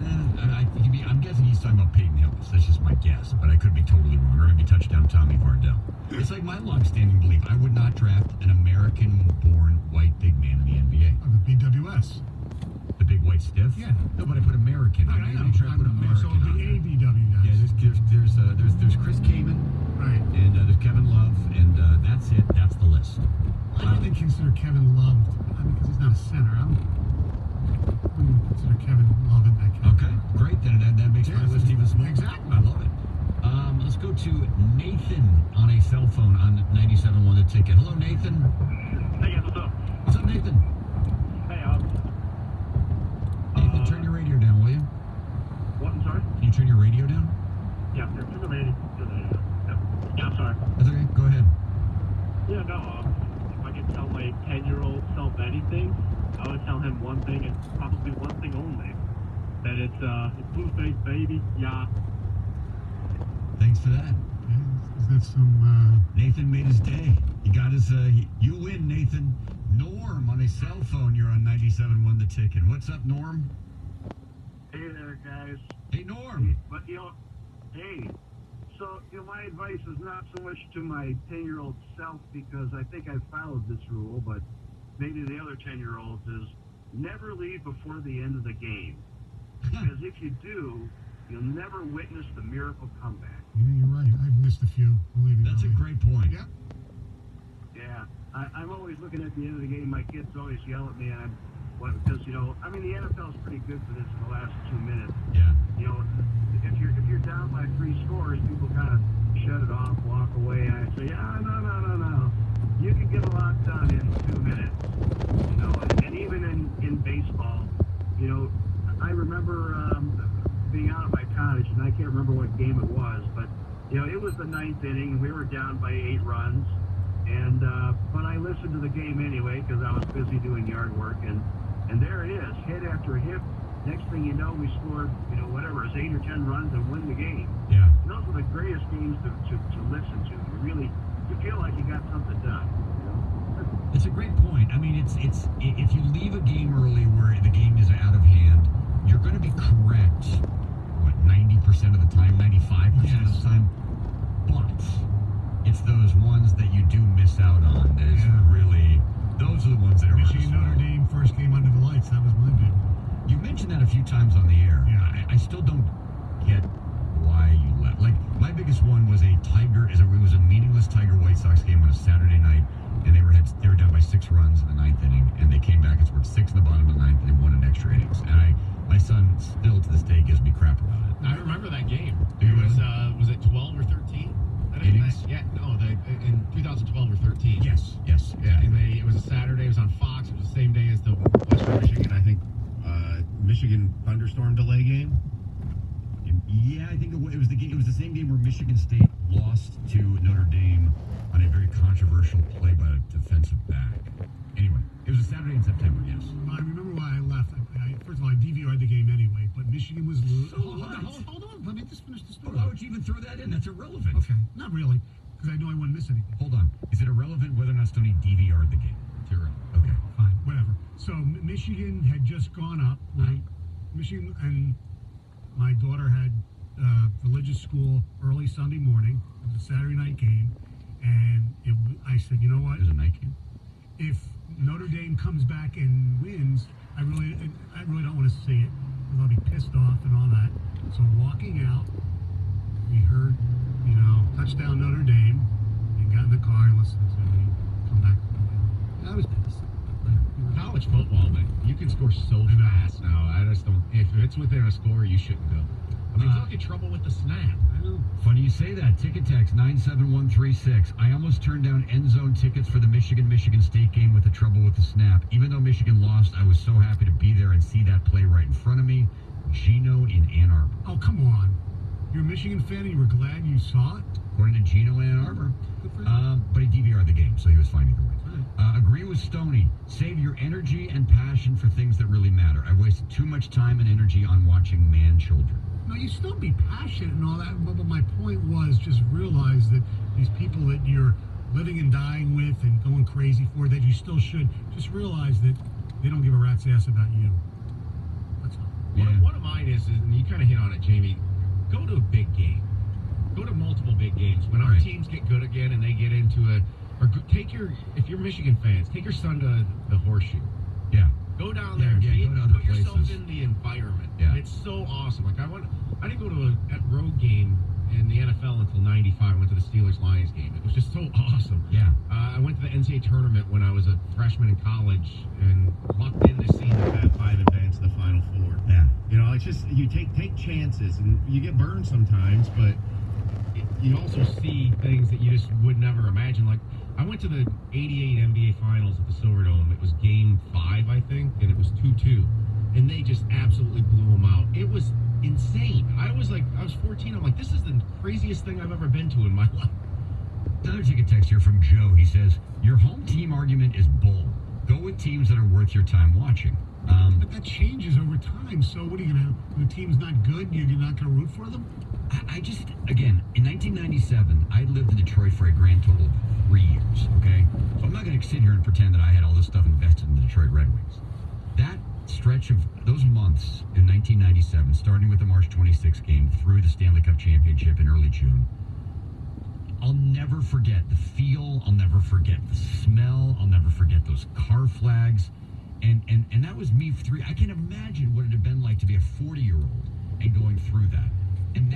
I'm guessing he's talking about Peyton Hillis. That's just my guess, but I could be totally wrong. Or maybe touchdown Tommy Vardell. It's like my long-standing belief. I would not draft an American-born white big man in the NBA. The BWS. The big white stiff? Yeah. No, but I put American. Right, I know. Make sure I put American So the on there. ABWS. Yeah, there's Chris Kaman, Right. and there's Kevin Love, and that's it. That's the list. I don't think consider Kevin Love, because he's not a center. I wouldn't consider Kevin Love in that category. Okay, great. Then that makes my list even smaller. Exactly. I love it. Let's go to Nathan on a cell phone on 97.1 The Ticket. Hello, Nathan. Hey, guys, what's up? What's up, Nathan? Hey, Nathan, turn your radio down, will you? what? I'm sorry? Can you turn your radio down? Yeah, to the radio. Yeah, I'm sorry. That's okay. Go ahead. Yeah, no, if I could tell my 10-year-old self anything, I would tell him one thing, and probably one thing only. That it's Blueface, baby. Yeah. Thanks for that. Is that some, Nathan made his day. He got his, you win, Nathan. Norm on a cell phone. You're on 97.1 The Ticket. What's up, Norm? Hey there, guys. Hey, Norm. But, hey. So, my advice is not so much to my 10-year-old self, because I think I've followed this rule, but maybe the other 10-year-olds is never leave before the end of the game. Because if you do, you'll never witness the miracle comeback. yeah, you're right. I've missed a few. Believe me. That's a great point. Yep. Yeah, I'm always looking at the end of the game. My kids always yell at me, and because the NFL is pretty good for this in the last 2 minutes. Yeah. If you're down by 3 scores, people kind of shut it off, walk away, and I say, no. You can get a lot done in 2 minutes. And even in baseball, I remember being out at my cottage, and I can't remember what game it was, but it was the 9th inning, and we were down by 8 runs. And but I listened to the game anyway because I was busy doing yard work, and there it is, hit after hit. Next thing you know, we scored, whatever, it's 8 or 10 runs and win the game. Yeah. And those are the greatest games to listen to. You feel like you got something done. It's a great point. I mean, it's if you leave a game early where the game is out of hand, you're going to be correct. What, 90% of the time, 95% of the time, but it's those ones that you do miss out on. That is really, those are the ones that are Michigan Notre Dame first game under the lights. That was my big one. You mentioned that a few times on the air. Yeah. I still don't get why you left. Like, my biggest one was it was a meaningless Tiger White Sox game on a Saturday night, and they were down by 6 runs in the 9th inning, and they came back and scored 6 in the bottom of the 9th, and they won in extra innings. And my son still to this day gives me crap about it. I remember that game. Do you Was it 12 or 13? Innings? In 2012 or 13. Yes. Yeah, and it was a Saturday. It was on Fox. It was the same day as the Western Michigan, I think, Michigan thunderstorm delay game. Yeah, I think it was the game. It was the same game where Michigan State lost to Notre Dame on a very controversial play by a defensive back. Anyway, it was a Saturday in September. Yes. I remember why I left. First of all, I DVR'd the game anyway, but Michigan was losing. So Hold on. Let me just finish the story. Why would you even throw that in? That's irrelevant. Okay, not really, because I know I wouldn't miss anything. Hold on. Is it irrelevant whether or not Stoney DVR'd the game? It's irrelevant. Okay. Fine, whatever. So Michigan had just gone up. Right? Michigan and my daughter had religious school early Sunday morning. It was a Saturday night game, and I said, you know what? It was a night game. If Notre Dame comes back and wins, I really don't want to see it, because I'll be pissed off and all that. So walking out, we heard, touchdown Notre Dame, and got in the car and listened to me come back. I was pissed. College football, man, you can score so fast now. I just don't. If it's within a score, you shouldn't go. I mean, look at trouble with the snap. I know. Funny you say that. Ticket text 97136. I almost turned down end zone tickets for the Michigan State game with the trouble with the snap. Even though Michigan lost, I was so happy to be there and see that play right in front of me. Gino in Ann Arbor. Oh, come on. You're a Michigan fan and you were glad you saw it? According to Gino in Ann Arbor. Good for you. But he DVR'd the game, so he was fine either way. Agree with Stoney. Save your energy and passion for things that really matter. I've wasted too much time and energy on watching man-children. No, you still be passionate and all that, but my point was just realize that these people that you're living and dying with and going crazy for, that you still should just realize that they don't give a rat's ass about you. That's all. One of mine is, and you kind of hit on it, Jamie, go to a big game. Go to multiple big games. When our teams get good again and they get into if you're Michigan fans, take your son to the Horseshoe. Yeah. Go down there and go to other put yourself places. in the environment. Yeah. It's so awesome. Like I didn't go to a road game in the NFL until '95. I went to the Steelers-Lions game. It was just so awesome. Yeah. I went to the NCAA tournament when I was a freshman in college and lucked in to see the Fab Five advance to the Final Four. Yeah. You know, it's just you take chances and you get burned sometimes, but you also see things that you just would never imagine. Like I went to the '88 NBA Finals at the Silverdome. It was Game 5, I think, and it was 2-2, and they just absolutely blew them out. It was insane. I was 14. I'm like, this is the craziest thing I've ever been to in my life. Another ticket text here from Joe. He says, your home team argument is bull. Go with teams that are worth your time watching. But that changes over time. So what are you going to, when the team's not good, you're not going to root for them? I just, again, in 1997, I lived in Detroit for a grand total of 3 years, okay? So I'm not going to sit here and pretend that I had all this stuff invested in the Detroit Red Wings. That stretch of those months in 1997, starting with the March 26th game through the Stanley Cup Championship in early June, I'll never forget the feel. I'll never forget the smell. I'll never forget those car flags. And that was me for 3. I can imagine what it'd have been like to be a 40-year-old and going through that. And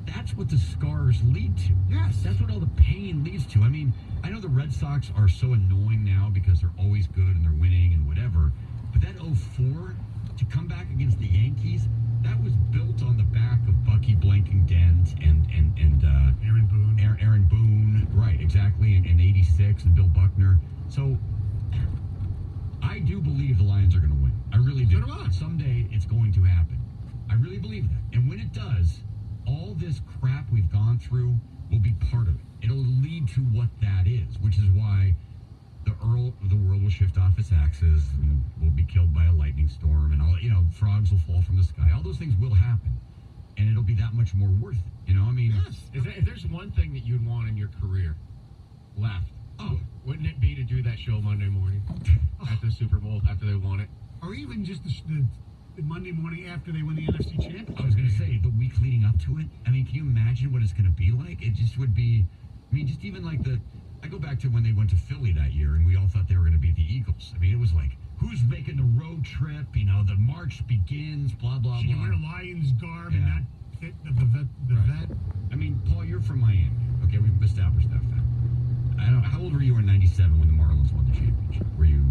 that's what the scars lead to. Yes. That's what all the pain leads to. I mean, I know the Red Sox are so annoying now because they're always good and they're winning and whatever. But that 04, to come back against the Yankees, that was built on the back of Bucky Blankingdent and Aaron Boone. Aaron Boone, right, exactly, and 86 and Bill Buckner. So I do believe the Lions are going to win. I really do. So do I. Someday it's going to happen. I really believe that. And when it does, all this crap we've gone through will be part of it. It'll lead to what that is, which is why the world will shift off its axis and will be killed by a lightning storm and all, frogs will fall from the sky. All those things will happen. And it'll be that much more worth it. I mean, yes. If there's one thing that you'd want in your career left, wouldn't it be to do that show Monday morning at the Super Bowl after they won it? Or even just the Monday morning after they win the NFC Championship. I was going to say, the week leading up to it, I mean, can you imagine what it's going to be like? It just would be, just even like I go back to when they went to Philly that year and we all thought they were going to beat the Eagles. I mean, it was like, who's making the road trip? The march begins, blah, blah, She blah. can wear Lions garb and not hit the vet. I mean, Paul, you're from Miami. Okay, we've established that fact. I don't know, how old were you in 97 when the Marlins won the championship? Were you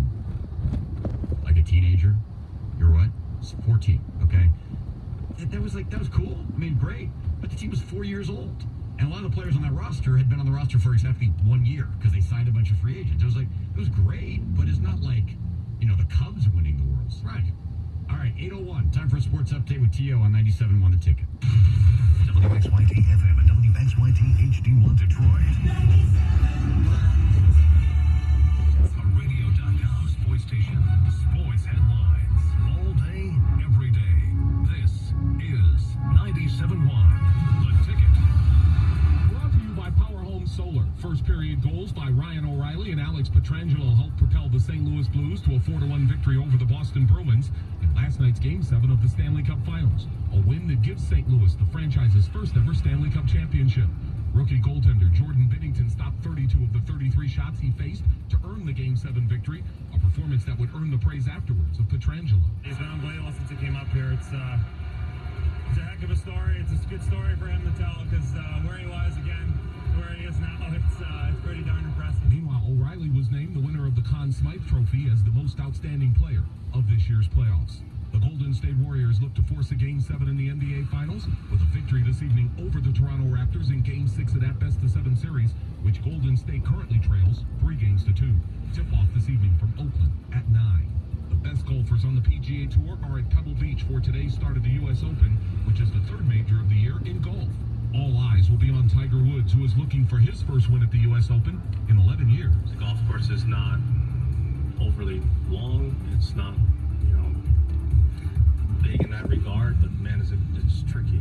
like a teenager? You're what? 14, okay? That was cool. I mean, great. But the team was 4 years old. And a lot of the players on that roster had been on the roster for exactly 1 year because they signed a bunch of free agents. It was great, but it's not like, the Cubs winning the World Series. Right. All right, 8:01. Time for a sports update with T.O. on 97.1 The Ticket. WXYT FM and WXYT HD1 Detroit. A radio.com sports station. Sports headlines. All day, every day. This is 97.1 The Ticket. Brought to you by Power Home Solar. First period goals by Ryan O'Reilly and Alex Petrangelo helped propel the St. Louis Blues to a 4-1 victory over the Boston Bruins in last night's Game 7 of the Stanley Cup Finals. A win that gives St. Louis the franchise's first ever Stanley Cup championship. Rookie goaltender Jordan Binnington stopped 32 of the 33 shots he faced to earn the Game 7 victory, a performance that would earn the praise afterwards of Petrangelo. He's been unbelievable since he came up here. It's a heck of a story. It's a good story for him to tell because where he was again, where he is now, it's pretty darn impressive. Meanwhile, O'Reilly was named the winner of the Conn Smythe Trophy as the most outstanding player of this year's playoffs. The Golden State Warriors look to force a Game 7 in the NBA Finals with a victory this evening over the Toronto Raptors in Game 6 of that best-of-7 series, which Golden State currently trails 3-0. Tip-off this evening from Oakland at 9. The best golfers on the PGA Tour are at Pebble Beach for today's start of the U.S. Open, which is the third major of the year in golf. All eyes will be on Tiger Woods, who is looking for his first win at the U.S. Open in 11 years. The golf course is not overly long. It's not, big in that regard, but man, it's tricky.